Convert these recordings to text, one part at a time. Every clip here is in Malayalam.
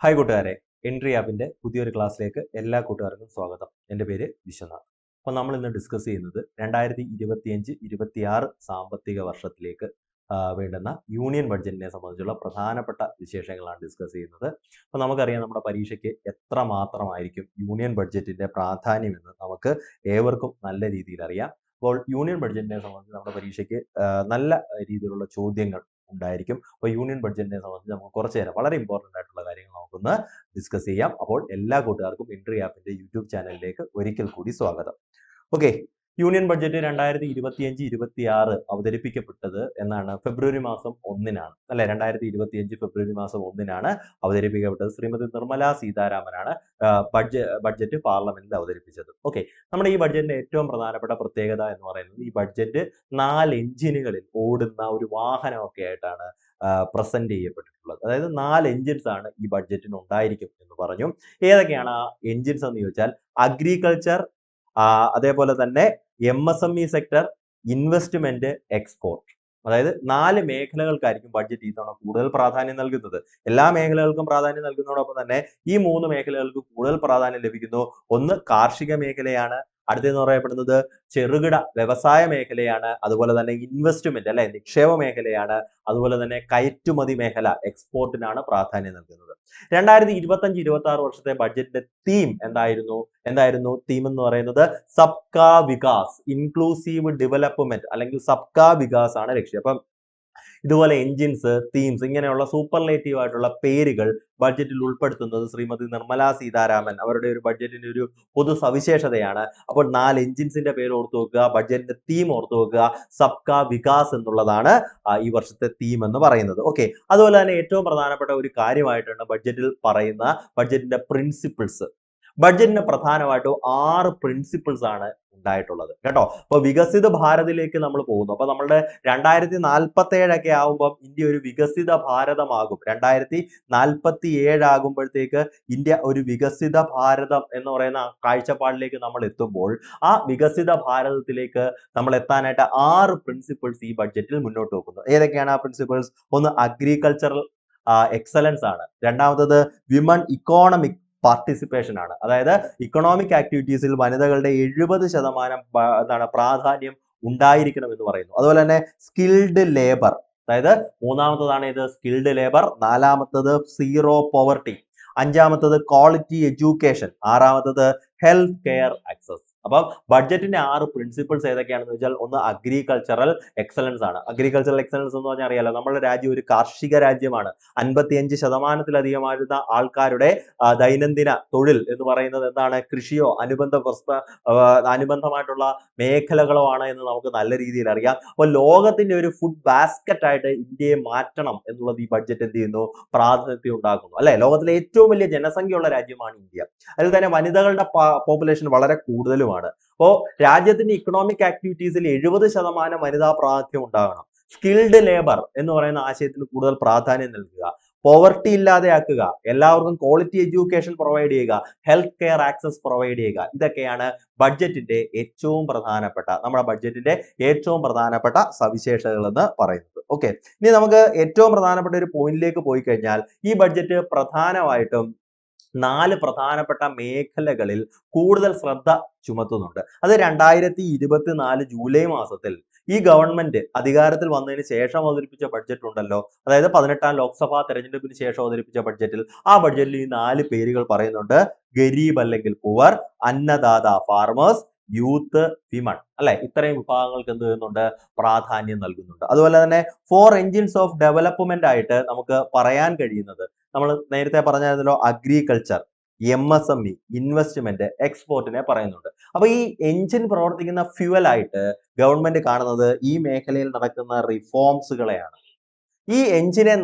ഹായ് കൂട്ടുകാരെ, എൻട്രി ആപ്പിന്റെ പുതിയൊരു ക്ലാസ്സിലേക്ക് എല്ലാ കൂട്ടുകാർക്കും സ്വാഗതം. എൻ്റെ പേര് വിശ്വനാഥ്. അപ്പോൾ നമ്മൾ ഇന്ന് ഡിസ്കസ് ചെയ്യുന്നത് 2025-26 സാമ്പത്തിക വർഷത്തിലേക്ക് വേണ്ടുന്ന യൂണിയൻ ബഡ്ജറ്റിനെ സംബന്ധിച്ചുള്ള പ്രധാനപ്പെട്ട വിശേഷങ്ങളാണ് ഡിസ്കസ് ചെയ്യുന്നത്. അപ്പോൾ നമുക്കറിയാം നമ്മുടെ പരീക്ഷയ്ക്ക് എത്ര മാത്രമായിരിക്കും യൂണിയൻ ബഡ്ജറ്റിന്റെ പ്രാധാന്യം എന്ന് നമുക്ക് ഏവർക്കും നല്ല രീതിയിൽ അറിയാം. അപ്പോൾ യൂണിയൻ ബഡ്ജറ്റിനെ സംബന്ധിച്ച് നമ്മുടെ പരീക്ഷയ്ക്ക് നല്ല രീതിയിലുള്ള ചോദ്യങ്ങൾ ഉണ്ടായിരിക്കും. അപ്പോൾ യൂണിയൻ ബഡ്ജറ്റിനെ സംബന്ധിച്ച് നമുക്ക് കുറച്ച് നേരം വളരെ ഇമ്പോർട്ടൻ്റ് ആയിട്ടുള്ള കാര്യങ്ങൾ നമുക്കൊന്ന് ഡിസ്കസ് ചെയ്യാം. അപ്പോൾ എല്ലാ കൂട്ടുകാർക്കും എൻട്രി ആപ്പിന്റെ യൂട്യൂബ് ചാനലിലേക്ക് ഒരിക്കൽ കൂടി സ്വാഗതം. ഓക്കെ, യൂണിയൻ ബഡ്ജറ്റ് 2025-26 അവതരിപ്പിക്കപ്പെട്ടത് എന്നാണ് ഫെബ്രുവരി മാസം 1-നാണ് അല്ലെ. 2025 ഫെബ്രുവരി മാസം 1-നാണ് അവതരിപ്പിക്കപ്പെട്ടത്. ശ്രീമതി നിർമ്മല സീതാരാമനാണ് ബഡ്ജറ്റ് പാർലമെന്റിൽ അവതരിപ്പിച്ചത്. ഓക്കെ, നമ്മുടെ ഈ ബഡ്ജറ്റിന്റെ ഏറ്റവും പ്രധാനപ്പെട്ട പ്രത്യേകത എന്ന് പറയുന്നത് ഈ ബഡ്ജറ്റ് 4 എഞ്ചിനുകളിൽ ഓടുന്ന ഒരു വാഹനമൊക്കെ ആയിട്ടാണ് പ്രസന്റ് ചെയ്യപ്പെട്ടിട്ടുള്ളത്. അതായത് 4 എഞ്ചിൻസ് ആണ് ഈ ബഡ്ജറ്റിന് ഉണ്ടായിരിക്കും എന്ന് പറഞ്ഞു. ഏതൊക്കെയാണ് ആ എഞ്ചിൻസ് എന്ന് ചോദിച്ചാൽ അഗ്രികൾച്ചർ, അതേപോലെ തന്നെ MSME സെക്ടർ, ഇൻവെസ്റ്റ്മെന്റ്, എക്സ്പോർട്ട്. അതായത് 4 മേഖലകൾക്കായിരിക്കും ബഡ്ജറ്റ് ഈ തവണ കൂടുതൽ പ്രാധാന്യം നൽകുന്നത്. എല്ലാ മേഖലകൾക്കും പ്രാധാന്യം നൽകുന്നതോടൊപ്പം തന്നെ ഈ 3 മേഖലകൾക്ക് കൂടുതൽ പ്രാധാന്യം ലഭിക്കുന്നു. ഒന്ന് കാർഷിക മേഖലയാണ്, അടുത്തെന്ന് പറയപ്പെടുന്നത് ചെറുകിട വ്യവസായ മേഖലയാണ്, അതുപോലെ തന്നെ ഇൻവെസ്റ്റ്മെന്റ് അല്ലെ നിക്ഷേപ മേഖലയാണ്, അതുപോലെ തന്നെ കയറ്റുമതി മേഖല എക്സ്പോർട്ടിനാണ് പ്രാധാന്യം നൽകുന്നത്. 2025-26 വർഷത്തെ ബഡ്ജറ്റിന്റെ തീം എന്തായിരുന്നു തീം എന്ന് പറയുന്നത് സബ്കാ വികാസ്, ഇൻക്ലൂസീവ് ഡെവലപ്മെന്റ് അല്ലെങ്കിൽ സബ്കാ വികാസ് ആണ് ലക്ഷ്യം. അപ്പം ഇതുപോലെ എൻജിൻസ്, തീംസ് ഇങ്ങനെയുള്ള സൂപ്പർലേറ്റീവ് ആയിട്ടുള്ള പേരുകൾ ബഡ്ജറ്റിൽ ഉൾപ്പെടുത്തുന്നത് ശ്രീമതി നിർമ്മല സീതാരാമൻ അവരുടെ ഒരു ബഡ്ജറ്റിന്റെ ഒരു പൊതു സവിശേഷതയാണ്. അപ്പോൾ 4 എൻജിൻസിന്റെ പേര് ഓർത്തു വെക്കുക, ബഡ്ജറ്റിന്റെ തീം ഓർത്തു വെക്കുക, സബ്കാ വികാസ് എന്നുള്ളതാണ് ഈ വർഷത്തെ തീം എന്ന് പറയുന്നത്. ഓക്കെ, അതുപോലെ തന്നെ ഏറ്റവും പ്രധാനപ്പെട്ട ഒരു കാര്യമായിട്ടാണ് ബഡ്ജറ്റിൽ പറയുന്ന ബഡ്ജറ്റിന്റെ പ്രിൻസിപ്പിൾസ്. ബഡ്ജറ്റിന് പ്രധാനമായിട്ടും 6 പ്രിൻസിപ്പിൾസ് ആണ് ഉണ്ടായിട്ടുള്ളത് കേട്ടോ. അപ്പൊ വികസിത ഭാരതിലേക്ക് നമ്മൾ പോകുന്നു. അപ്പൊ നമ്മളുടെ 2047 ആകുമ്പോൾ ഇന്ത്യ ഒരു വികസിത ഭാരതമാകും. 2047 ആകുമ്പോഴത്തേക്ക് ഇന്ത്യ ഒരു വികസിത ഭാരതം എന്ന് പറയുന്ന കാഴ്ചപ്പാടിലേക്ക് നമ്മൾ എത്തുമ്പോൾ ആ വികസിത ഭാരതത്തിലേക്ക് നമ്മൾ എത്താനായിട്ട് 6 പ്രിൻസിപ്പിൾസ് ഈ ബഡ്ജറ്റിൽ മുന്നോട്ട് വെക്കുന്നു. ഏതൊക്കെയാണ് ആ പ്രിൻസിപ്പിൾസ്? ഒന്ന് അഗ്രികൾച്ചറൽ എക്സലൻസ് ആണ്. രണ്ടാമത്തത് വിമൺ ഇക്കോണമിക് പാർട്ടിസിപ്പേഷൻ ആണ്. അതായത് ഇക്കണോമിക് ആക്ടിവിറ്റീസിൽ വനിതകളുടെ 70% പ്രാധാന്യം ഉണ്ടായിരിക്കണം എന്ന് പറയുന്നു. അതുപോലെ തന്നെ സ്കിൽഡ് ലേബർ, അതായത് മൂന്നാമത്തതാണ് ഇത് സ്കിൽഡ് ലേബർ, നാലാമത്തത് സീറോ പോവർട്ടി, അഞ്ചാമത്തത് ക്വാളിറ്റി എഡ്യൂക്കേഷൻ, ആറാമത്തത് ഹെൽത്ത് കെയർ ആക്സസ്. അപ്പം ബഡ്ജറ്റിന്റെ 6 പ്രിൻസിപ്പിൾസ് ഏതൊക്കെയാണെന്ന് വെച്ചാൽ ഒന്ന് അഗ്രികൾച്ചറൽ എക്സലൻസ് ആണ്. അഗ്രികൾച്ചറൽ എക്സലൻസ് എന്ന് പറഞ്ഞാൽ അറിയാലോ, നമ്മുടെ രാജ്യം ഒരു കാർഷിക രാജ്യമാണ്. 55% ആൾക്കാരുടെ ദൈനംദിന തൊഴിൽ എന്ന് പറയുന്നത് എന്താണ്? കൃഷിയോ അനുബന്ധമായിട്ടുള്ള മേഖലകളോ ആണ് എന്ന് നമുക്ക് നല്ല രീതിയിൽ അറിയാം. അപ്പോൾ ലോകത്തിന്റെ ഒരു ഫുഡ് ബാസ്ക്കറ്റ് ആയിട്ട് ഇന്ത്യയെ മാറ്റണം എന്നുള്ളത് ഈ ബഡ്ജറ്റ് എന്ത് ചെയ്യുന്നു? പ്രാതിനിധ്യം ഉണ്ടാക്കുന്നു അല്ലെ. ലോകത്തിലെ ഏറ്റവും വലിയ ജനസംഖ്യയുള്ള രാജ്യമാണ് ഇന്ത്യ. അതിൽ തന്നെ വനിതകളുടെ പോപ്പുലേഷൻ വളരെ കൂടുതലുമാണ്. അപ്പോൾ രാജ്യത്തിന്റെ ഇക്കണോമിക് ആക്ടിവിറ്റീസിൽ 70% വനിതാ പ്രാതിനിധ്യം ഉണ്ടാകണം. സ്കിൽഡ് ലേബർ എന്ന് പറയുന്ന ആശയത്തിന് കൂടുതൽ പ്രാധാന്യം നൽകുക, പോവർട്ടി ഇല്ലാതെയാക്കുക, എല്ലാവർക്കും ക്വാളിറ്റി എഡ്യൂക്കേഷൻ പ്രൊവൈഡ് ചെയ്യുക, ഹെൽത്ത് കെയർ ആക്സസ് പ്രൊവൈഡ് ചെയ്യുക. ഇതൊക്കെയാണ് ബഡ്ജറ്റിന്റെ നമ്മുടെ ബഡ്ജറ്റിന്റെ ഏറ്റവും പ്രധാനപ്പെട്ട സവിശേഷതകൾ എന്ന് പറയുന്നത്. ഓക്കെ, ഇനി നമുക്ക് ഏറ്റവും പ്രധാനപ്പെട്ട ഒരു പോയിന്റിലേക്ക് പോയി കഴിഞ്ഞാൽ ഈ ബഡ്ജറ്റ് പ്രധാനമായിട്ടും 4 പ്രധാനപ്പെട്ട മേഖലകളിൽ കൂടുതൽ ശ്രദ്ധ ചുമത്തുന്നുണ്ട്. അത് 2024 ജൂലൈ മാസത്തിൽ ഈ ഗവൺമെന്റ് അധികാരത്തിൽ വന്നതിന് ശേഷം അവതരിപ്പിച്ച ബഡ്ജറ്റ് ഉണ്ടല്ലോ, അതായത് 18ാം ലോക്സഭാ തെരഞ്ഞെടുപ്പിന് ശേഷം അവതരിപ്പിച്ച ബഡ്ജറ്റിൽ ആ ബഡ്ജറ്റിൽ ഈ 4 പേരുകൾ പറയുന്നുണ്ട്. ഗരീബ് അല്ലെങ്കിൽ പുവർ, അന്നദാത ഫാർമേഴ്സ്, യൂത്ത്, വിമൺ അല്ലെ. ഇത്രയും വിഭാഗങ്ങൾക്ക് എന്ത് ചെയ്യുന്നുണ്ട്? പ്രാധാന്യം നൽകുന്നുണ്ട്. അതുപോലെ തന്നെ 4 എഞ്ചിൻസ് ഓഫ് ഡെവലപ്മെന്റ് ആയിട്ട് നമുക്ക് പറയാൻ കഴിയുന്നത് നമ്മൾ നേരത്തെ പറഞ്ഞായിരുന്നല്ലോ, അഗ്രികൾച്ചർ, MSME, ഇൻവെസ്റ്റ്മെന്റ്, എക്സ്പോർട്ടിനെ പറയുന്നുണ്ട്. അപ്പൊ ഈ എഞ്ചിൻ പ്രവർത്തിക്കുന്ന ഫ്യൂവൽ ആയിട്ട് ഗവൺമെന്റ് കാണുന്നത് ഈ മേഖലയിൽ നടക്കുന്ന റിഫോംസുകളെയാണ്. ഈ എഞ്ചിനെ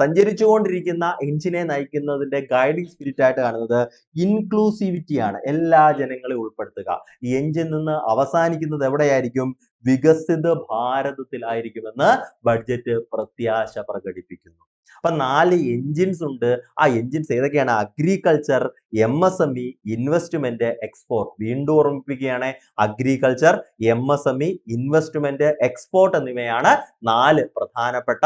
സഞ്ചരിച്ചുകൊണ്ടിരിക്കുന്ന എഞ്ചിനെ നയിക്കുന്നതിന്റെ ഗൈഡിങ് സ്പിരിറ്റ് ആയിട്ട് കാണുന്നത് ഇൻക്ലൂസിവിറ്റി ആണ്. എല്ലാ ജനങ്ങളെയും ഉൾപ്പെടുത്തുക. ഈ എഞ്ചിൻ നിന്ന് അവസാനിക്കുന്നത് എവിടെയായിരിക്കും? വികസിത ഭാരതത്തിലായിരിക്കുമെന്ന് ബഡ്ജറ്റ് പ്രത്യാശ പ്രകടിപ്പിക്കുന്നു. അപ്പൊ 4 എഞ്ചിൻസ് ഉണ്ട്. ആ എഞ്ചിൻസ് ഏതൊക്കെയാണ്? Agriculture, MSME, investment, export. വീണ്ടും ഓർമ്മിപ്പിക്കുകയാണ്, അഗ്രികൾച്ചർ, MSME, ഇൻവെസ്റ്റ്മെന്റ്, എക്സ്പോർട്ട് എന്നിവയാണ് 4 പ്രധാനപ്പെട്ട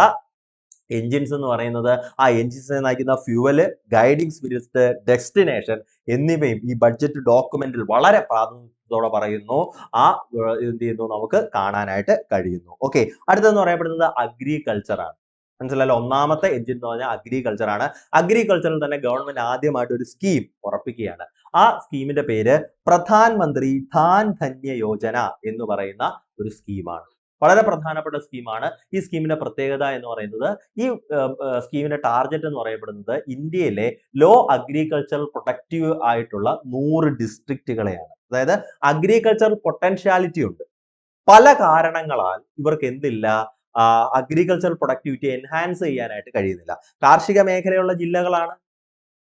എൻജിൻസ് എന്ന് പറയുന്നത് ആ എൻജിൻസിനെ നയിക്കുന്ന ഫ്യൂവല്, ഗൈഡിംഗ് സ്പിരിറ്റ്, ഡെസ്റ്റിനേഷൻ എന്നിവയും ഈ ബഡ്ജറ്റ് ഡോക്യുമെന്റിൽ വളരെ പ്രാധാന്യത്തോടെ പറയുന്നു. എന്ത് ചെയ്യുന്നു നമുക്ക് കാണാനായിട്ട് കഴിയുന്നു. ഓക്കെ, അടുത്തെന്ന് പറയപ്പെടുന്നത് അഗ്രികൾച്ചർ ആണ്. മനസ്സിലായല്ലോ, ഒന്നാമത്തെ എൻജിൻ എന്ന് പറഞ്ഞാൽ അഗ്രികൾച്ചർ ആണ്. അഗ്രികൾച്ചറിൽ തന്നെ ഗവൺമെന്റ് ആദ്യമായിട്ട് ഒരു സ്കീം ഉറപ്പിക്കുകയാണ്. ആ സ്കീമിന്റെ പേര് പ്രധാൻ മന്ത്രി ധാൻ ധന്യ യോജന എന്ന് പറയുന്ന ഒരു സ്കീമാണ്. വളരെ പ്രധാനപ്പെട്ട സ്കീമാണ്. ഈ സ്കീമിന്റെ പ്രത്യേകത എന്ന് പറയുന്നത് ഈ സ്കീമിന്റെ ടാർഗറ്റ് എന്ന് പറയപ്പെടുന്നത് ഇന്ത്യയിലെ ലോ അഗ്രികൾച്ചറൽ പ്രൊട്ടക്റ്റീവ് ആയിട്ടുള്ള 100 ഡിസ്ട്രിക്റ്റുകളെയാണ്. അതായത് അഗ്രികൾച്ചറൽ പൊട്ടൻഷ്യാലിറ്റി ഉണ്ട്. പല കാരണങ്ങളാൽ ഇവർക്ക് എന്തില്ല, അഗ്രികൾച്ചറൽ പ്രൊഡക്ടിവിറ്റി എൻഹാൻസ് ചെയ്യാനായിട്ട് കഴിയുന്നില്ല. കാർഷിക മേഖലയുള്ള ജില്ലകളാണ്,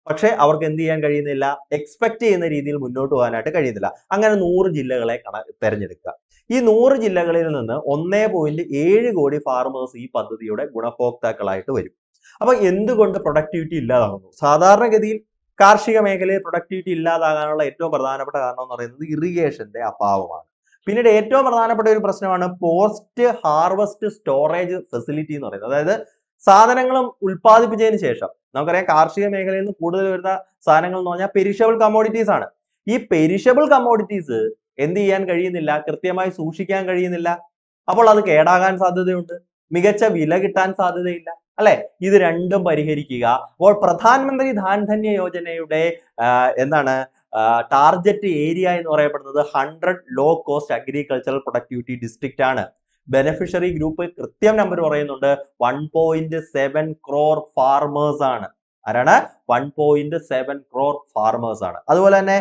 പക്ഷെ അവർക്ക് എന്ത് ചെയ്യാൻ കഴിയുന്നില്ല, എക്സ്പെക്ട് ചെയ്യുന്ന രീതിയിൽ മുന്നോട്ട് പോകാനായിട്ട് കഴിയുന്നില്ല. അങ്ങനെ 100 ജില്ലകളെ തെരഞ്ഞെടുക്കുക. ഈ 100 ജില്ലകളിൽ നിന്ന് 1.7 കോടി ഫാർമേഴ്സ് ഈ പദ്ധതിയുടെ ഗുണഭോക്താക്കളായിട്ട് വരും. അപ്പൊ എന്തുകൊണ്ട് പ്രൊഡക്ടിവിറ്റി ഇല്ലാതാകുന്നു? സാധാരണഗതിയിൽ കാർഷിക മേഖലയിൽ പ്രൊഡക്ടിവിറ്റി ഇല്ലാതാകാനുള്ള ഏറ്റവും പ്രധാനപ്പെട്ട കാരണം എന്ന് പറയുന്നത് ഇറിഗേഷന്റെ അഭാവമാണ്. പിന്നീട് ഏറ്റവും പ്രധാനപ്പെട്ട ഒരു പ്രശ്നമാണ് പോസ്റ്റ് ഹാർവസ്റ്റ് സ്റ്റോറേജ് ഫെസിലിറ്റി എന്ന് പറയുന്നത്. അതായത് സാധനങ്ങളും ഉൽപ്പാദിപ്പിച്ചതിന് ശേഷം, നമുക്കറിയാം കാർഷിക മേഖലയിൽ നിന്ന് കൂടുതൽ വരുന്ന സാധനങ്ങൾ എന്ന് പറഞ്ഞാൽ പെരിഷബിൾ കമ്മോഡിറ്റീസ് ആണ്. ഈ പെരിഷബിൾ കമ്മോഡിറ്റീസ് എന്ത് ചെയ്യാൻ കഴിയുന്നില്ല, കൃത്യമായി സൂക്ഷിക്കാൻ കഴിയുന്നില്ല. അപ്പോൾ അത് കേടാകാൻ സാധ്യതയുണ്ട്, മികച്ച വില കിട്ടാൻ സാധ്യതയില്ല, അല്ലെ? ഇത് രണ്ടും പരിഹരിക്കുക. അപ്പോൾ പ്രധാനമന്ത്രി ധാൻ ധന്യ യോജനയുടെ എന്താണ് ടാർഗറ്റ് ഏരിയ എന്ന് പറയപ്പെടുന്നത് 100 low cost agricultural productivity district ആണ്. ബെനിഫിഷ്യറി ഗ്രൂപ്പ് കൃത്യം നമ്പർ പറയുന്നുണ്ട്, 1.7 crore ഫാർമേഴ്സ് ആണ്. ആരാണ്? 1.7 crore ഫാർമേഴ്സ് ആണ്. അതുപോലെ തന്നെ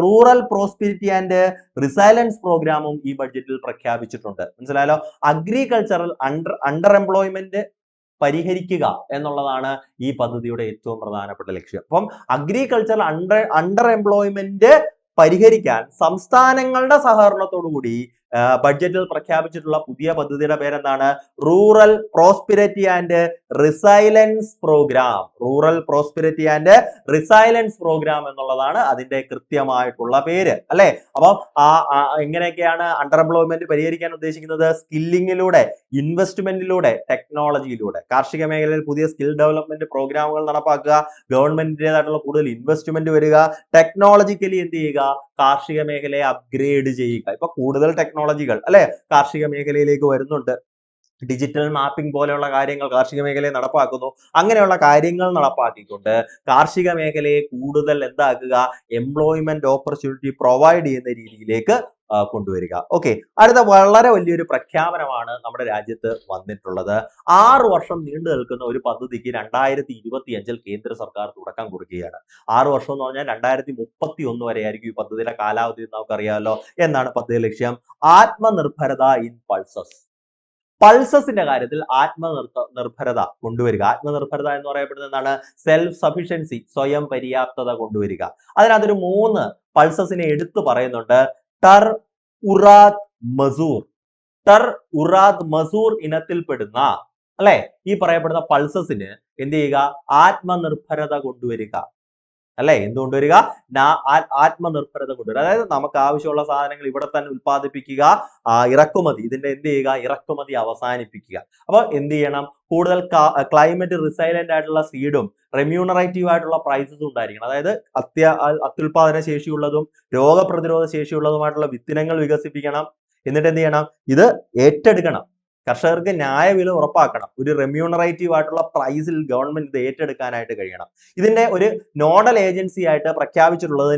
റൂറൽ പ്രോസ്പെരിറ്റി ആൻഡ് റിസൈലൻസ് പ്രോഗ്രാമും ഈ ബഡ്ജറ്റിൽ പ്രഖ്യാപിച്ചിട്ടുണ്ട്. മനസ്സിലായല്ലോ, അഗ്രികൾച്ചറൽ അണ്ടർ എംപ്ലോയ്മെന്റ് പരിഹരിക്കുക എന്നുള്ളതാണ് ഈ പദ്ധതിയുടെ ഏറ്റവും പ്രധാനപ്പെട്ട ലക്ഷ്യം. അപ്പം അഗ്രികൾച്ചർ അണ്ടർ എംപ്ലോയ്മെന്റ് പരിഹരിക്കാൻ സംസ്ഥാനങ്ങളുടെ സഹകരണത്തോടു കൂടി ബഡ്ജറ്റിൽ പ്രഖ്യാപിച്ചിട്ടുള്ള പുതിയ പദ്ധതിയുടെ പേരെന്താണ്? Rural prosperity and resilience programme. Rural prosperity and resilience programme എന്നുള്ളതാണ് അതിന്റെ കൃത്യമായിട്ടുള്ള പേര്, അല്ലെ? അപ്പം എങ്ങനെയൊക്കെയാണ് അണ്ടർ എംപ്ലോയ്മെന്റ് പരിഹരിക്കാൻ ഉദ്ദേശിക്കുന്നത്? സ്കില്ലിങ്ങിലൂടെ, ഇൻവെസ്റ്റ്മെന്റിലൂടെ, ടെക്നോളജിയിലൂടെ. കാർഷിക മേഖലയിൽ പുതിയ സ്കിൽ ഡെവലപ്മെന്റ് പ്രോഗ്രാമുകൾ നടപ്പാക്കുക, ഗവൺമെന്റിന്റേതായിട്ടുള്ള കൂടുതൽ ഇൻവെസ്റ്റ്മെന്റ് വരിക, ടെക്നോളജിക്കലി എന്ത് ചെയ്യുക, കാർഷിക മേഖലയെ അപ്ഗ്രേഡ് ചെയ്യുക. ഇപ്പൊ കൂടുതൽ ടെക്നോളജികൾ, അല്ലെ, കാർഷിക മേഖലയിലേക്ക് വരുന്നുണ്ട്. ഡിജിറ്റൽ മാപ്പിംഗ് പോലെയുള്ള കാര്യങ്ങൾ കാർഷിക മേഖലയെ നടപ്പാക്കുന്നു. അങ്ങനെയുള്ള കാര്യങ്ങൾ നടപ്പാക്കിക്കൊണ്ട് കാർഷിക മേഖലയെ കൂടുതൽ എന്താക്കുക, എംപ്ലോയ്മെന്റ് ഓപ്പർച്യൂണിറ്റി പ്രൊവൈഡ് ചെയ്യുന്ന രീതിയിലേക്ക് കൊണ്ടുവരിക. ഓക്കെ, അടുത്ത വളരെ വലിയൊരു പ്രഖ്യാപനമാണ് നമ്മുടെ രാജ്യത്ത് വന്നിട്ടുള്ളത്. 6 വർഷം നീണ്ടു നിൽക്കുന്ന ഒരു പദ്ധതിക്ക് 2025 കേന്ദ്ര സർക്കാർ തുടക്കം കുറിക്കുകയാണ്. 6 വർഷം എന്ന് പറഞ്ഞാൽ 2031 വരെ ആയിരിക്കും ഈ പദ്ധതിയുടെ കാലാവധി. നമുക്കറിയാമല്ലോ എന്താണ് പദ്ധതി ലക്ഷ്യം? ആത്മനിർഭരത ഇൻ പൾസസ്. പൾസസിന്റെ കാര്യത്തിൽ നിർഭരത കൊണ്ടുവരിക. ആത്മനിർഭരത എന്ന് പറയപ്പെടുന്നത് എന്താണ്? സെൽഫ് സഫിഷ്യൻസി, സ്വയം പര്യാപ്തത കൊണ്ടുവരിക. അതിനകത്തൊരു 3 പൾസസിനെ എടുത്തു പറയുന്നുണ്ട്. ടർ, ഉറാദ്, മസൂർ. ടർ, ഉറാദ്, മസൂർ ഇനത്തിൽപ്പെടുന്ന, അല്ലെ, ഈ പറയപ്പെടുന്ന പൾസസിന് എന്ത് ചെയ്യുക? ആത്മനിർഭരത കൊണ്ടുവരിക, അല്ലെ? എന്തുകൊണ്ടുവരിക? ആത്മനിർഭരത കൊണ്ടുവരിക. അതായത് നമുക്ക് ആവശ്യമുള്ള സാധനങ്ങൾ ഇവിടെ തന്നെ ഉൽപ്പാദിപ്പിക്കുക, ഇറക്കുമതി, ഇതിന്റെ എന്ത് ചെയ്യുക? ഇറക്കുമതി അവസാനിപ്പിക്കുക. അപ്പൊ എന്ത് ചെയ്യണം? കൂടുതൽ ക്ലൈമറ്റ് റിസൈലന്റ് ആയിട്ടുള്ള സീഡും റെമ്യൂണറേറ്റീവ് ആയിട്ടുള്ള പ്രൈസസും ഉണ്ടായിരിക്കണം. അതായത് അത്യുൽപാദന ശേഷിയുള്ളതും രോഗപ്രതിരോധ ശേഷിയുള്ളതുമായിട്ടുള്ള വിത്തിനങ്ങൾ വികസിപ്പിക്കണം. എന്നിട്ട് എന്ത് ചെയ്യണം? ഇത് ഏറ്റെടുക്കണം. കർഷകർക്ക് ന്യായവില ഉറപ്പാക്കണം. ഒരു റെമ്യൂണറേറ്റീവ് ആയിട്ടുള്ള പ്രൈസിൽ ഗവൺമെന്റ് ഇത് ഏറ്റെടുക്കാനായിട്ട് കഴിയണം. ഇതിന്റെ ഒരു നോഡൽ ഏജൻസി ആയിട്ട് പ്രഖ്യാപിച്ചിട്ടുള്ളത്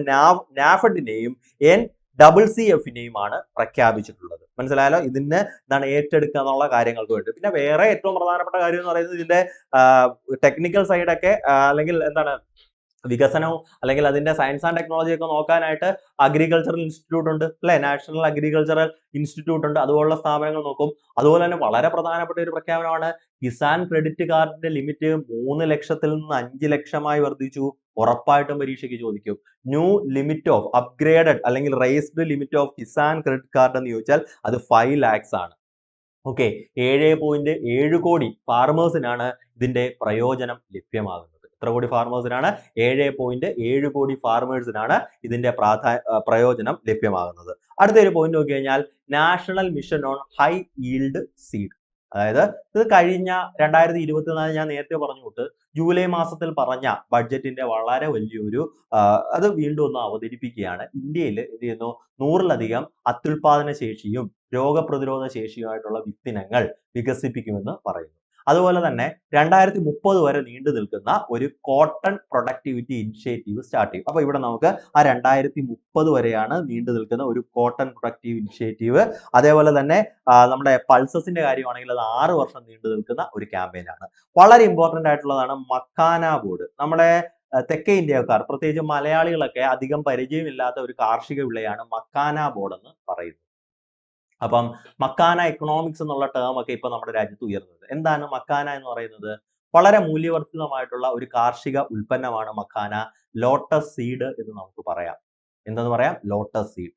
നാഫഡിനെയും NCCFനെയുമാണ് പ്രഖ്യാപിച്ചിട്ടുള്ളത്. മനസ്സിലായാലോ? ഇതിന് എന്താണ് ഏറ്റെടുക്കുക എന്നുള്ള കാര്യങ്ങൾക്ക് വേണ്ടി. പിന്നെ വേറെ ഏറ്റവും പ്രധാനപ്പെട്ട കാര്യം എന്ന് പറയുന്നത് ഇതിന്റെ ടെക്നിക്കൽ സൈഡൊക്കെ അല്ലെങ്കിൽ എന്താണ് വികസനവും അല്ലെങ്കിൽ അതിന്റെ സയൻസ് ആൻഡ് ടെക്നോളജി ഒക്കെ നോക്കാനായിട്ട് അഗ്രികൾച്ചറൽ ഇൻസ്റ്റിറ്റ്യൂട്ട് ഉണ്ട്, അല്ലെ? നാഷണൽ അഗ്രികൾച്ചറൽ ഇൻസ്റ്റിറ്റ്യൂട്ട് ഉണ്ട്. അതുപോലുള്ള സ്ഥാപനങ്ങൾ നോക്കും. അതുപോലെ തന്നെ വളരെ പ്രധാനപ്പെട്ട ഒരു പ്രഖ്യാപനമാണ് കിസാൻ ക്രെഡിറ്റ് കാർഡിന്റെ ലിമിറ്റ് 3 ലക്ഷത്തിൽ നിന്ന് 5 ലക്ഷമായി വർദ്ധിച്ചു. ഉറപ്പായിട്ടും പരീക്ഷയ്ക്ക് ചോദിക്കും. ന്യൂ ലിമിറ്റ് ഓഫ് അപ്ഗ്രേഡഡ് അല്ലെങ്കിൽ raised limit of Kisan credit card എന്ന് ചോദിച്ചാൽ അത് 5 lakhs ആണ്. ഓക്കെ, 7.7 കോടി ഫാർമേഴ്സിനാണ് ഇതിന്റെ പ്രയോജനം ലഭ്യമാകുന്നത്. എത്ര കോടി ഫാർമേഴ്സിനാണ്? 7.7 കോടി ഫാർമേഴ്സിനാണ് ഇതിന്റെ പ്രയോജനം ലഭ്യമാകുന്നത്. അടുത്തൊരു പോയിന്റ് നോക്കി കഴിഞ്ഞാൽ national mission on high yield seed. അതായത് ഇത് കഴിഞ്ഞ 2024 ഞാൻ നേരത്തെ പറഞ്ഞു തൊട്ട് ജൂലൈ മാസത്തിൽ പറഞ്ഞ ബഡ്ജറ്റിന്റെ വളരെ വലിയൊരു അത് വീണ്ടും ഒന്ന് അവതരിപ്പിക്കുകയാണ്. ഇന്ത്യയിൽ എന്ത് ചെയ്യുന്നു, 100-ലധികം അത്യുൽപാദന ശേഷിയും രോഗപ്രതിരോധ ശേഷിയുമായിട്ടുള്ള വിത്തിനങ്ങൾ വികസിപ്പിക്കുമെന്ന് പറയുന്നു. അതുപോലെ തന്നെ 2030 വരെ നീണ്ടു നിൽക്കുന്ന ഒരു കോട്ടൺ പ്രൊഡക്ടിവിറ്റി ഇനിഷ്യേറ്റീവ് സ്റ്റാർട്ട് ചെയ്യും. അപ്പൊ ഇവിടെ നമുക്ക് ആ 2030 വരെയാണ് നീണ്ടു നിൽക്കുന്ന ഒരു കോട്ടൺ പ്രൊഡക്റ്റീവ് ഇനിഷ്യേറ്റീവ്. അതേപോലെ തന്നെ നമ്മുടെ പൾസസിന്റെ കാര്യമാണെങ്കിൽ അത് 6 വർഷം നീണ്ടു നിൽക്കുന്ന ഒരു ക്യാമ്പയിനാണ്. വളരെ ഇമ്പോർട്ടന്റ് ആയിട്ടുള്ളതാണ് മക്കാന ബോർഡ്. നമ്മുടെ തെക്കേ ഇന്ത്യക്കാർ, പ്രത്യേകിച്ച് മലയാളികളൊക്കെ അധികം പരിചയമില്ലാത്ത ഒരു കാർഷിക വിളയാണ് മക്കാന ബോർഡ് എന്ന് പറയുന്നത്. അപ്പം മക്കാന എക്കണോമിക്സ് എന്നുള്ള ടേം ഒക്കെ ഇപ്പൊ നമ്മുടെ രാജ്യത്ത് ഉയർന്നത്. എന്താണ് മക്കാന എന്ന് പറയുന്നത്? വളരെ മൂല്യവർദ്ധിതമായിട്ടുള്ള ഒരു കാർഷിക ഉൽപ്പന്നമാണ് മക്കാന. ലോട്ടസ് സീഡ് എന്ന് നമുക്ക് പറയാം. എന്തെന്ന് പറയാം? Lotus seed.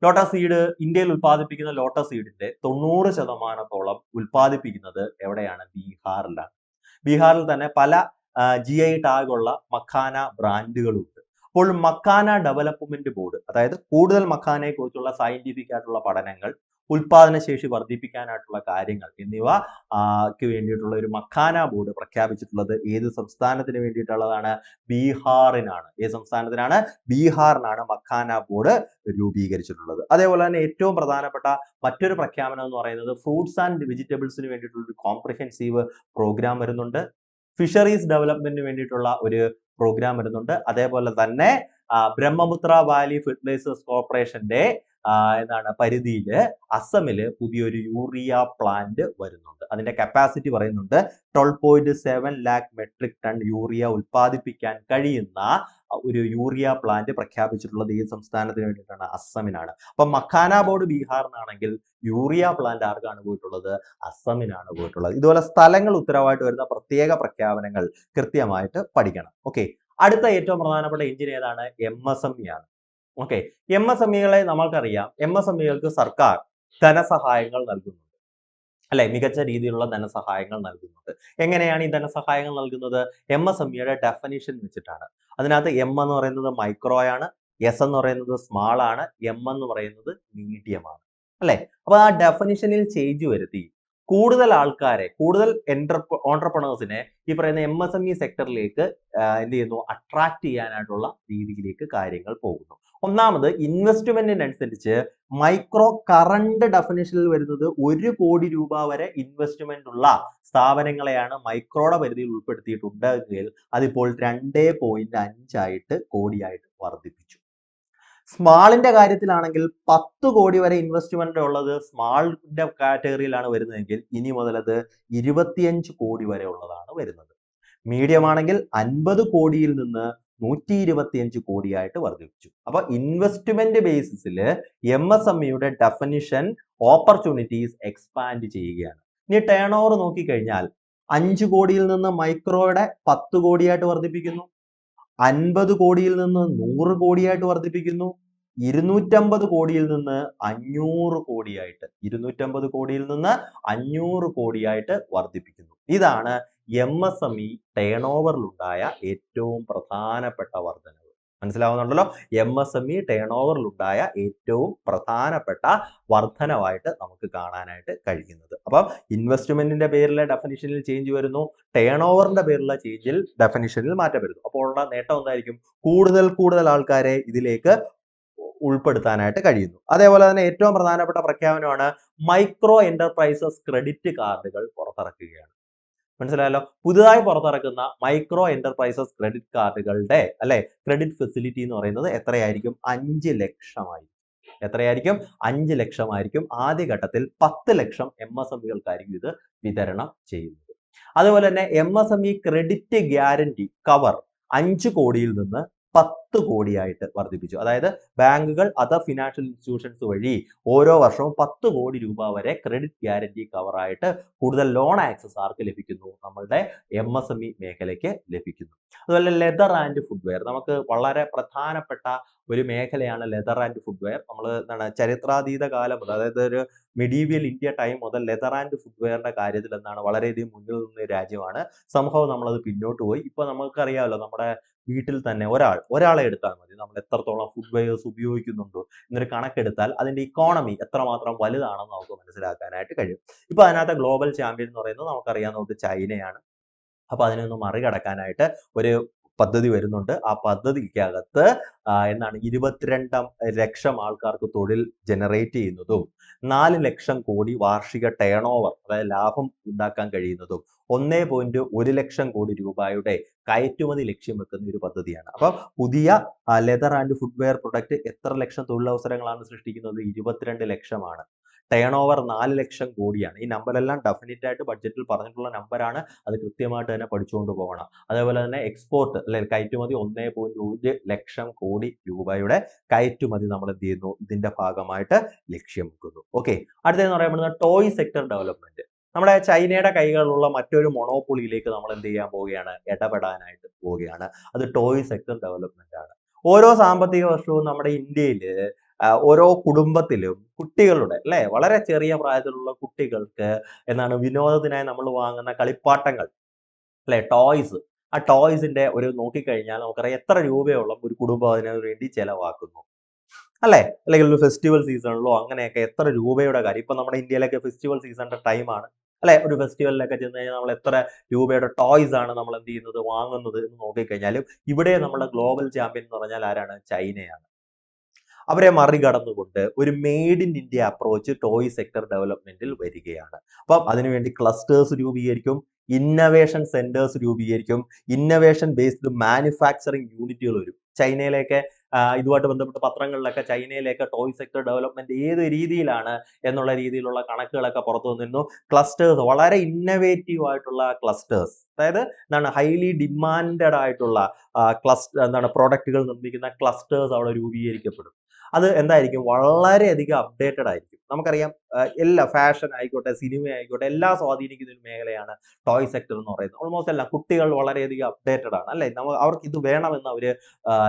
ലോട്ടസ് സീഡ്, ഇന്ത്യയിൽ ഉൽപ്പാദിപ്പിക്കുന്ന ലോട്ടസ് സീഡിന്റെ 90% ഉൽപ്പാദിപ്പിക്കുന്നത് എവിടെയാണ്? ബീഹാറിലാണ്. ബീഹാറിൽ തന്നെ പല GI ടാഗുള്ള മക്കാന ബ്രാൻഡുകളുണ്ട്. അപ്പോൾ മക്കാന ഡെവലപ്മെന്റ് ബോർഡ്, അതായത് കൂടുതൽ മക്കാനയെ കുറിച്ചുള്ള സയന്റിഫിക് ആയിട്ടുള്ള പഠനങ്ങൾ, ഉൽപാദനശേഷി വർദ്ധിപ്പിക്കാനായിട്ടുള്ള കാര്യങ്ങൾ എന്നിവയ്ക്ക് വേണ്ടിയിട്ടുള്ള ഒരു മക്കാന ബോർഡ് പ്രഖ്യാപിച്ചിട്ടുള്ളത് ഏത് സംസ്ഥാനത്തിന് വേണ്ടിയിട്ടുള്ളതാണ്? ബീഹാറിനാണ്. ഏത് സംസ്ഥാനത്തിനാണ്? ബീഹാറിനാണ് മക്കാന ബോർഡ് രൂപീകരിച്ചിട്ടുള്ളത്. അതേപോലെ തന്നെ ഏറ്റവും പ്രധാനപ്പെട്ട മറ്റൊരു പ്രഖ്യാപനം എന്ന് പറയുന്നത് ഫ്രൂട്ട്സ് ആൻഡ് വെജിറ്റബിൾസിന് വേണ്ടിയിട്ടുള്ള ഒരു കോംപ്രിഹെൻസീവ് പ്രോഗ്രാം വരുന്നുണ്ട്. ഫിഷറീസ് ഡെവലപ്മെന്റിന് വേണ്ടിയിട്ടുള്ള ഒരു പ്രോഗ്രാം വരുന്നുണ്ട്. അതേപോലെ തന്നെ ബ്രഹ്മപുത്ര വാലി ഫെർട്ടിലൈസേഴ്സ് കോർപ്പറേഷന്റെ എന്താണ് പരിധിയിൽ അസമില് പുതിയൊരു യൂറിയ പ്ലാന്റ് വരുന്നുണ്ട്. അതിന്റെ കപ്പാസിറ്റി പറയുന്നുണ്ട് 12.7 lakh മെട്രിക് ടൺ യൂറിയ ഉൽപ്പാദിപ്പിക്കാൻ കഴിയുന്ന ഒരു യൂറിയ പ്ലാന്റ് പ്രഖ്യാപിച്ചിട്ടുള്ളത് ഈ സംസ്ഥാനത്തിന് വേണ്ടിയിട്ടാണ്? അസമിനാണ്. അപ്പൊ മക്കാന ബോർഡ് ബീഹാറിനാണെങ്കിൽ യൂറിയ പ്ലാന്റ് ആർക്കാണ് പോയിട്ടുള്ളത്? അസമിനാണ് പോയിട്ടുള്ളത്. ഇതുപോലെ സ്ഥലങ്ങൾ ഉത്തരവായിട്ട് വരുന്ന പ്രത്യേക പ്രഖ്യാപനങ്ങൾ കൃത്യമായിട്ട് പഠിക്കണം. ഓക്കെ, അടുത്ത ഏറ്റവും പ്രധാനപ്പെട്ട എഞ്ചിൻ ഏതാണ്? MSME ആണ്. ഓക്കെ, MSMEകളെ നമ്മൾക്കറിയാം. MSMEകൾക്ക് സർക്കാർ ധനസഹായങ്ങൾ നൽകുന്നുണ്ട്, അല്ലെ? മികച്ച രീതിയിലുള്ള ധനസഹായങ്ങൾ നൽകുന്നുണ്ട്. എങ്ങനെയാണ് ഈ ധനസഹായങ്ങൾ നൽകുന്നത്? MSMEയുടെ ഡെഫിനിഷൻ വെച്ചിട്ടാണ്. അതിനകത്ത് M എന്ന് പറയുന്നത് മൈക്രോ ആണ്, S എന്ന് പറയുന്നത് സ്മാൾ ആണ്, M എന്ന് പറയുന്നത് മീഡിയം ആണ്, അല്ലെ? അപ്പൊ ആ ഡെഫിനിഷനിൽ ചേഞ്ച് വരുത്തി കൂടുതൽ ആൾക്കാരെ, കൂടുതൽ ഓൺട്രപ്രണേഴ്സിനെ ഈ പറയുന്ന MSME സെക്ടറിലേക്ക് എന്ത് ചെയ്യുന്നു? അട്രാക്ട് ചെയ്യാനായിട്ടുള്ള രീതിയിലേക്ക് കാര്യങ്ങൾ പോകുന്നു. ഒന്നാമത് ഇൻവെസ്റ്റ്മെന്റിനനുസരിച്ച് മൈക്രോ കറണ്ട് ഡെഫിനിഷനിൽ വരുന്നത് 1 കോടി രൂപ വരെ ഇൻവെസ്റ്റ്മെന്റ് ഉള്ള സ്ഥാപനങ്ങളെയാണ് മൈക്രോയുടെ പരിധിയിൽ ഉൾപ്പെടുത്തിയിട്ടുണ്ടെങ്കിൽ അതിപ്പോൾ 2.5 കോടിയായിട്ട് വർദ്ധിപ്പിച്ചു. സ്മാളിന്റെ കാര്യത്തിലാണെങ്കിൽ 10 കോടി വരെ ഇൻവെസ്റ്റ്മെന്റ് ഉള്ളത് സ്മാളിന്റെ കാറ്റഗറിയിലാണ് വരുന്നതെങ്കിൽ ഇനി മുതൽ അത് 25 കോടി വരെ ഉള്ളതാണ് വരുന്നത്. മീഡിയം ആണെങ്കിൽ 50 കോടിയിൽ നിന്ന് 125 കോടിയായിട്ട് വർദ്ധിപ്പിച്ചു. അപ്പൊ ഇൻവെസ്റ്റ്മെന്റ് ബേസിസിൽ MSMEയുടെ ഡെഫിനിഷൻ ഓപ്പർച്യൂണിറ്റീസ് എക്സ്പാൻഡ് ചെയ്യുകയാണ്. ഇനി ടേൺ ഓവർ നോക്കിക്കഴിഞ്ഞാൽ 5 കോടിയിൽ നിന്ന് മൈക്രോയുടെ 10 കോടിയായിട്ട് വർദ്ധിപ്പിക്കുന്നു, 50 കോടിയിൽ നിന്ന് 100 കോടിയായിട്ട് വർദ്ധിപ്പിക്കുന്നു, 250 കോടിയിൽ നിന്ന് 500 കോടിയായിട്ട് 250 കോടിയിൽ നിന്ന് 500 കോടിയായിട്ട് വർദ്ധിപ്പിക്കുന്നു. ഇതാണ് MSME ടേൺ ഓവറിലുണ്ടായ ഏറ്റവും പ്രധാനപ്പെട്ട വർധനവ്. മനസ്സിലാവുന്നുണ്ടല്ലോ? MSME ടേൺ ഓവറിലുണ്ടായ ഏറ്റവും പ്രധാനപ്പെട്ട വർധനവായിട്ട് നമുക്ക് കാണാനായിട്ട് കഴിയുന്നത്. അപ്പം ഇൻവെസ്റ്റ്മെന്റിന്റെ പേരിലെ ഡെഫിനിഷനിൽ ചേഞ്ച് വരുന്നു, ടേൺ ഓവറിന്റെ പേരിലുള്ള ചേഞ്ചിൽ ഡെഫിനിഷനിൽ മാറ്റം വരുന്നു. അപ്പോൾ ഉള്ള നേട്ടം എന്തായിരിക്കും? കൂടുതൽ ആൾക്കാരെ ഇതിലേക്ക് ഉൾപ്പെടുത്താനായിട്ട് കഴിയുന്നു. അതേപോലെ തന്നെ ഏറ്റവും പ്രധാനപ്പെട്ട പ്രഖ്യാപനമാണ് മൈക്രോ എന്റർപ്രൈസസ് ക്രെഡിറ്റ് കാർഡുകൾ പുറത്തിറക്കുകയാണ്. മനസ്സിലായല്ലോ? പുതുതായി പുറത്തിറക്കുന്ന മൈക്രോ എന്റർപ്രൈസസ് ക്രെഡിറ്റ് കാർഡുകളുടെ ക്രെഡിറ്റ് ഫെസിലിറ്റി എന്ന് പറയുന്നത് എത്രയായിരിക്കും? 5 ലക്ഷമായിരിക്കും. എത്രയായിരിക്കും? 5 ലക്ഷമായിരിക്കും. ആദ്യഘട്ടത്തിൽ 10 ലക്ഷം MSMEകൾക്കായിരിക്കും ഇത് വിതരണം ചെയ്യുന്നത്. അതുപോലെ തന്നെ MSME ക്രെഡിറ്റ് ഗ്യാരണ്ടി കവർ 5 കോടിയിൽ നിന്ന് 10 കോടിയായിട്ട് വർദ്ധിപ്പിച്ചു. അതായത് ബാങ്കുകൾ, അതർ ഫിനാൻഷ്യൽ ഇൻസ്റ്റിറ്റ്യൂഷൻസ് വഴി ഓരോ വർഷവും 10 കോടി രൂപ വരെ ക്രെഡിറ്റ് ഗ്യാരണ്ടി കവറായിട്ട് കൂടുതൽ ലോൺ ആക്സസ് ആർക്ക് ലഭിക്കുന്നു? നമ്മളുടെ MSME മേഖലയ്ക്ക് ലഭിക്കുന്നു. അതുപോലെ ലെതർ ആൻഡ് ഫുട്വെയർ, നമുക്ക് വളരെ പ്രധാനപ്പെട്ട ഒരു മേഖലയാണ് ലെതർ ആൻഡ് ഫുട്വെയർ. നമ്മൾ എന്താണ് ചരിത്രാതീത കാലം മുതൽ, അതായത് ഒരു മെഡീവിയൽ ഇന്ത്യ ടൈം മുതൽ ലെതർ ആൻഡ് ഫുട്വെയറിന്റെ കാര്യത്തിൽ എന്താണ് വളരെയധികം മുന്നിൽ നിന്ന രാജ്യമാണ്. സംഭവം നമ്മളത് പിന്നോട്ട് പോയി. ഇപ്പൊ നമുക്കറിയാമല്ലോ, നമ്മുടെ വീട്ടിൽ തന്നെ ഒരാളെ എടുത്താൽ മതി. നമ്മൾ എത്രത്തോളം ഫുഡ് വെയേഴ്സ് ഉപയോഗിക്കുന്നുണ്ടോ എന്നൊരു കണക്കെടുത്താൽ അതിന്റെ ഇക്കോണമി എത്രമാത്രം വലുതാണെന്ന് നമുക്ക് മനസ്സിലാക്കാനായിട്ട് കഴിയും. ഇപ്പൊ അതിനകത്ത് ഗ്ലോബൽ ചാമ്പ്യൻ എന്ന് പറയുന്നത് നമുക്കറിയാവുന്നത് ചൈനയാണ്. അപ്പൊ അതിനൊന്ന് മറികടക്കാനായിട്ട് ഒരു പദ്ധതി വരുന്നുണ്ട്. ആ പദ്ധതിക്കകത്ത് എന്താണ് 22 ലക്ഷം ആൾക്കാർക്ക് തൊഴിൽ ജനറേറ്റ് ചെയ്യുന്നതും 4 ലക്ഷം കോടി വാർഷിക ടേൺ ഓവർ അതായത് ലാഭം ഉണ്ടാക്കാൻ കഴിയുന്നതും 1.1 ലക്ഷം കോടി രൂപയുടെ കയറ്റുമതി ലക്ഷ്യം വെക്കുന്ന ഒരു പദ്ധതിയാണ്. അപ്പൊ പുതിയ ലെതർ ആൻഡ് ഫുട്വെയർ പ്രൊഡക്റ്റ് എത്ര ലക്ഷം തൊഴിലവസരങ്ങളാണ് സൃഷ്ടിക്കുന്നത്? 22 ലക്ഷമാണ്. ടേൺ ഓവർ 4 ലക്ഷം കോടിയാണ്. ഈ നമ്പറെല്ലാം ഡെഫിനിറ്റ് ആയിട്ട് ബഡ്ജറ്റിൽ പറഞ്ഞിട്ടുള്ള നമ്പറാണ്. അത് കൃത്യമായിട്ട് തന്നെ പഠിച്ചുകൊണ്ട് പോകണം. അതേപോലെ തന്നെ എക്സ്പോർട്ട് അല്ലെങ്കിൽ കയറ്റുമതി 1.1 ലക്ഷം കോടി രൂപയുടെ കയറ്റുമതി നമ്മൾ എന്ത് ചെയ്യുന്നു? ഇതിന്റെ ഭാഗമായിട്ട് ലക്ഷ്യം വെക്കുന്നു. ഓക്കെ, അടുത്തതെന്ന് പറയുന്നത് ടോയ് സെക്ടർ ഡെവലപ്മെന്റ്. നമ്മുടെ ചൈനയുടെ കൈകളിലുള്ള മറ്റൊരു മൊണോപ്പൊളിയിലേക്ക് നമ്മൾ എന്ത് ചെയ്യാൻ പോവുകയാണ്? ഇടപെടാനായിട്ട് പോവുകയാണ്. അത് ടോയ് സെക്ടർ ഡെവലപ്മെന്റ് ആണ്. ഓരോ സാമ്പത്തിക വർഷവും നമ്മുടെ ഇന്ത്യയിൽ ഓരോ കുടുംബത്തിലും കുട്ടികളുടെ അല്ലെ വളരെ ചെറിയ പ്രായത്തിലുള്ള കുട്ടികൾക്ക് എന്താണ് വിനോദത്തിനായി നമ്മൾ വാങ്ങുന്ന കളിപ്പാട്ടങ്ങൾ അല്ലെ ടോയ്സ്, ആ ടോയ്സിന്റെ ഒരു നോക്കിക്കഴിഞ്ഞാൽ നമുക്കറിയാം എത്ര രൂപയോളം ഒരു കുടുംബം അതിനു വേണ്ടി ചെലവാക്കുന്നു അല്ലെ? അല്ലെങ്കിൽ ഒരു ഫെസ്റ്റിവൽ സീസണിലോ അങ്ങനെയൊക്കെ എത്ര രൂപയുടെ കാര്യം. ഇപ്പൊ നമ്മുടെ ഇന്ത്യയിലൊക്കെ ഫെസ്റ്റിവൽ സീസണിന്റെ ടൈമാണ് അല്ലെ? ഒരു ഫെസ്റ്റിവലിലൊക്കെ ചെന്ന് കഴിഞ്ഞാൽ നമ്മൾ എത്ര രൂപയുടെ ടോയ്സ് ആണ് നമ്മൾ എന്ത് ചെയ്യുന്നത്? വാങ്ങുന്നത് എന്ന് നോക്കിക്കഴിഞ്ഞാലും ഇവിടെ നമ്മുടെ ഗ്ലോബൽ ചാമ്പ്യൻ എന്ന് പറഞ്ഞാൽ ആരാണ്? ചൈനയാണ്. അവരെ മറികടന്നുകൊണ്ട് ഒരു made in India approach toy sector ഡെവലപ്മെന്റിൽ വരികയാണ്. അപ്പം അതിനുവേണ്ടി ക്ലസ്റ്റേഴ്സ് രൂപീകരിക്കും, ഇന്നവേഷൻ സെന്റേഴ്സ് രൂപീകരിക്കും, ഇന്നവേഷൻ ബേസ്ഡ് മാനുഫാക്ചറിങ് യൂണിറ്റുകൾ വരും. ചൈനയിലേക്ക് ഇതുമായിട്ട് ബന്ധപ്പെട്ട് പത്രങ്ങളിലൊക്കെ ചൈനയിലേക്ക് ടോയ് സെക്ടർ ഡെവലപ്മെന്റ് ഏത് രീതിയിലാണ് എന്നുള്ള രീതിയിലുള്ള കണക്കുകളൊക്കെ പുറത്തു വന്നിരുന്നു. ക്ലസ്റ്റേഴ്സ് വളരെ ഇന്നവേറ്റീവ് ആയിട്ടുള്ള ക്ലസ്റ്റേഴ്സ്, അതായത് എന്താണ് ഹൈലി ഡിമാൻഡഡ് ആയിട്ടുള്ള എന്താണ് പ്രോഡക്റ്റുകൾ നിർമ്മിക്കുന്ന ക്ലസ്റ്റേഴ്സ് അവിടെ രൂപീകരിക്കപ്പെടും. അത് എന്തായിരിക്കും? വളരെയധികം അപ്ഡേറ്റഡ് ആയിരിക്കും. നമുക്കറിയാം എല്ലാ ഫാഷൻ ആയിക്കോട്ടെ, സിനിമ ആയിക്കോട്ടെ, എല്ലാം സ്വാധീനിക്കുന്ന ഒരു മേഖലയാണ് ടോയ് സെക്ടർ എന്ന് പറയുന്നത്. ഓൾമോസ്റ്റ് എല്ലാം കുട്ടികൾ വളരെയധികം അപ്ഡേറ്റഡ് ആണ് അല്ലെ? അവർക്ക് ഇത് വേണമെന്ന് അവര്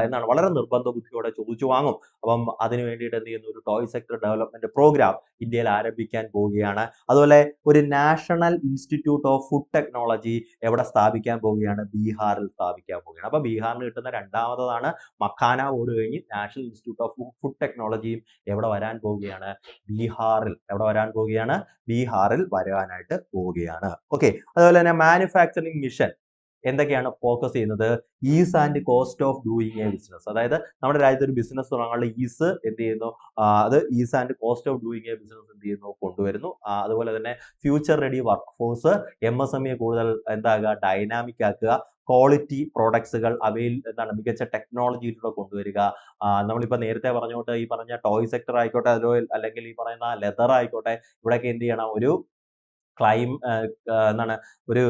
എന്താണ് വളരെ നിർബന്ധ ബുദ്ധിയോടെ ചോദിച്ചു വാങ്ങും. അപ്പം അതിന് വേണ്ടിയിട്ട് എന്ത് ചെയ്യുന്നു? ഒരു ടോയ് സെക്ടർ ഡെവലപ്മെന്റ് പ്രോഗ്രാം ഇന്ത്യയിൽ ആരംഭിക്കാൻ പോവുകയാണ്. അതുപോലെ ഒരു national institute of food technology എവിടെ സ്ഥാപിക്കാൻ പോവുകയാണ്? ബീഹാറിൽ സ്ഥാപിക്കാൻ പോവുകയാണ്. അപ്പൊ ബീഹാറിന് കിട്ടുന്ന രണ്ടാമതാണ് മഖാന ബോർഡ് കഴിഞ്ഞ് നാഷണൽ ഇൻസ്റ്റിറ്റ്യൂട്ട് ഓഫ് ഫുഡ് ടെക്നോളജിയും എവിടെ വരാൻ പോവുകയാണ്? ബീഹാറിൽ. എവിടെ വരാൻ പോവുകയാണ്? ബീഹാറിൽ വരാനായിട്ട് പോവുകയാണ്. ഓക്കെ, അതുപോലെ തന്നെ മാനുഫാക്ചറിംഗ് മിഷൻ എന്തൊക്കെയാണ് ഫോക്കസ് ചെയ്യുന്നത്? Is and cost of doing A business. അതായത് നമ്മുടെ രാജ്യത്ത് ഒരു ബിസിനസ് തുടങ്ങാനുള്ള ഈസ് എന്ത് ചെയ്യുന്നു? അത് is and cost of doing A business എന്ത് ചെയ്യുന്നു? കൊണ്ടുവരുന്നു. അതുപോലെ തന്നെ future ready work force, MSME കൂടുതൽ എന്താക്കുക? ഡൈനാമിക് ആക്കുക, ക്വാളിറ്റി പ്രോഡക്ട്സുകൾ അവയിൽ എന്താണ് മികച്ച ടെക്നോളജിയിലൂടെ കൊണ്ടുവരിക. നമ്മളിപ്പോൾ നേരത്തെ പറഞ്ഞോട്ട് ഈ പറഞ്ഞ ടോയ് സെക്ടർ ആയിക്കോട്ടെ, അല്ലെങ്കിൽ ഈ പറയുന്ന ലെതർ ആയിക്കോട്ടെ, ഇവിടെയൊക്കെ എന്ത് ചെയ്യണം? ഒരു എന്താണ് ഒരു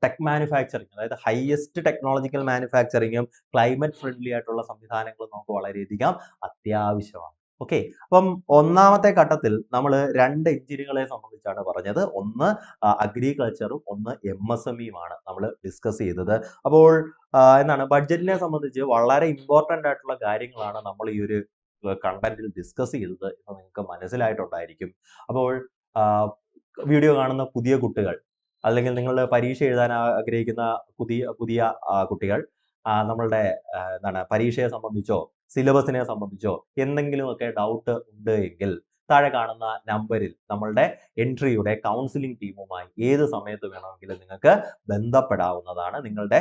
ടെക് മാനുഫാക്ചറിങ്, അതായത് ഹയസ്റ്റ് ടെക്നോളജിക്കൽ മാനുഫാക്ചറിങ്ങും ക്ലൈമറ്റ് ഫ്രണ്ട്ലി ആയിട്ടുള്ള സംവിധാനങ്ങളും നമുക്ക് വളരെയധികം അത്യാവശ്യമാണ്. ഓക്കെ, അപ്പം ഒന്നാമത്തെ ഘട്ടത്തിൽ നമ്മൾ 2 എഞ്ചിനുകളെ സംബന്ധിച്ചാണ് പറഞ്ഞത്. ഒന്ന് അഗ്രികൾച്ചറും ഒന്ന് MSMEയുമാണ് നമ്മൾ ഡിസ്കസ് ചെയ്തത്. അപ്പോൾ എന്താണ് ബഡ്ജറ്റിനെ സംബന്ധിച്ച് വളരെ ഇമ്പോർട്ടന്റ് ആയിട്ടുള്ള കാര്യങ്ങളാണ് നമ്മൾ ഈ ഒരു കണ്ടന്റിൽ ഡിസ്കസ് ചെയ്തത് എന്ന് നിങ്ങൾക്ക് മനസ്സിലായിട്ടുണ്ടായിരിക്കും. അപ്പോൾ വീഡിയോ കാണുന്ന പുതിയ കുട്ടികൾ അല്ലെങ്കിൽ നിങ്ങളുടെ പരീക്ഷ എഴുതാൻ ആഗ്രഹിക്കുന്ന പുതിയ കുട്ടികൾ നമ്മളുടെ എന്താണ് പരീക്ഷയെ സംബന്ധിച്ചോ സിലബസിനെ സംബന്ധിച്ചോ എന്തെങ്കിലുമൊക്കെ ഡൗട്ട് ഉണ്ട് എങ്കിൽ താഴെ കാണുന്ന നമ്പറിൽ നമ്മളുടെ എൻട്രിയുടെ കൗൺസിലിംഗ് ടീമുമായി ഏത് സമയത്ത് വേണമെങ്കിലും നിങ്ങൾക്ക് ബന്ധപ്പെടാവുന്നതാണ്. നിങ്ങളുടെ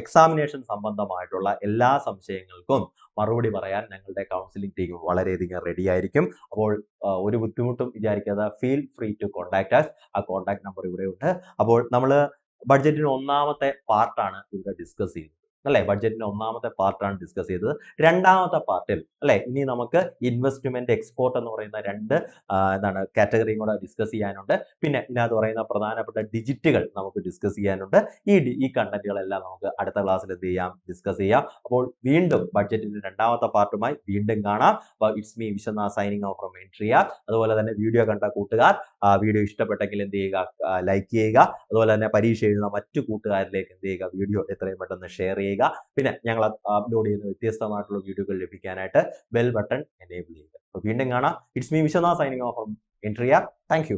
എക്സാമിനേഷൻ സംബന്ധമായിട്ടുള്ള എല്ലാ സംശയങ്ങൾക്കും മറുപടി പറയാൻ ഞങ്ങളുടെ കൗൺസിലിംഗ് ടീം വളരെയധികം റെഡി ആയിരിക്കും. അപ്പോൾ ഒരു ബുദ്ധിമുട്ടും വിചാരിക്കാതെ feel free to contact us. ആ കോൺടാക്ട് നമ്പർ ഇവിടെയുണ്ട്. അപ്പോൾ നമ്മൾ ബഡ്ജറ്റിന് ഒന്നാമത്തെ പാർട്ടാണ് ഇവിടെ ഡിസ്കസ് ചെയ്തത് അല്ലെ? ബഡ്ജറ്റിന്റെ ഒന്നാമത്തെ പാർട്ടാണ് ഡിസ്കസ് ചെയ്തത്. രണ്ടാമത്തെ പാർട്ടിൽ അല്ലെ ഇനി നമുക്ക് ഇൻവെസ്റ്റ്മെന്റ് എക്സ്പോർട്ട് എന്ന് പറയുന്ന എന്താണ് കാറ്റഗറിയും കൂടെ ഡിസ്കസ് ചെയ്യാനുണ്ട്. പിന്നെ ഇതിനകത്ത് പറയുന്ന പ്രധാനപ്പെട്ട ഡിജിറ്റുകൾ നമുക്ക് ഡിസ്കസ് ചെയ്യാനുണ്ട്. ഈ കണ്ടന്റുകളെല്ലാം നമുക്ക് അടുത്ത ക്ലാസ്സിൽ എന്ത് ചെയ്യാം? ഡിസ്കസ് ചെയ്യാം. അപ്പോൾ വീണ്ടും ബഡ്ജറ്റിന്റെ രണ്ടാമത്തെ പാർട്ടുമായി വീണ്ടും കാണാം. It's me Vishwanath signing off from Entri. അതുപോലെ തന്നെ വീഡിയോ കണ്ട കൂട്ടുകാർ വീഡിയോ ഇഷ്ടപ്പെട്ടെങ്കിൽ എന്ത് ചെയ്യുക? ലൈക്ക് ചെയ്യുക. അതുപോലെ തന്നെ പരീക്ഷ എഴുതുന്ന മറ്റു കൂട്ടുകാരിലേക്ക് എന്ത് ചെയ്യുക? വീഡിയോ എത്രയും പെട്ടെന്ന് ഷെയർ ചെയ്യുക. പിന്നെ ഞങ്ങൾ അപ്ലോഡ് ചെയ്യുന്ന വ്യത്യസ്തമായിട്ടുള്ള വീഡിയോകൾ ലഭിക്കാനായിട്ട് ബെൽ ബട്ടൺ എനേബിൾ ചെയ്യുക. വീണ്ടും കാണാം. It's me Vishwanath signing off from Entri. Thank U.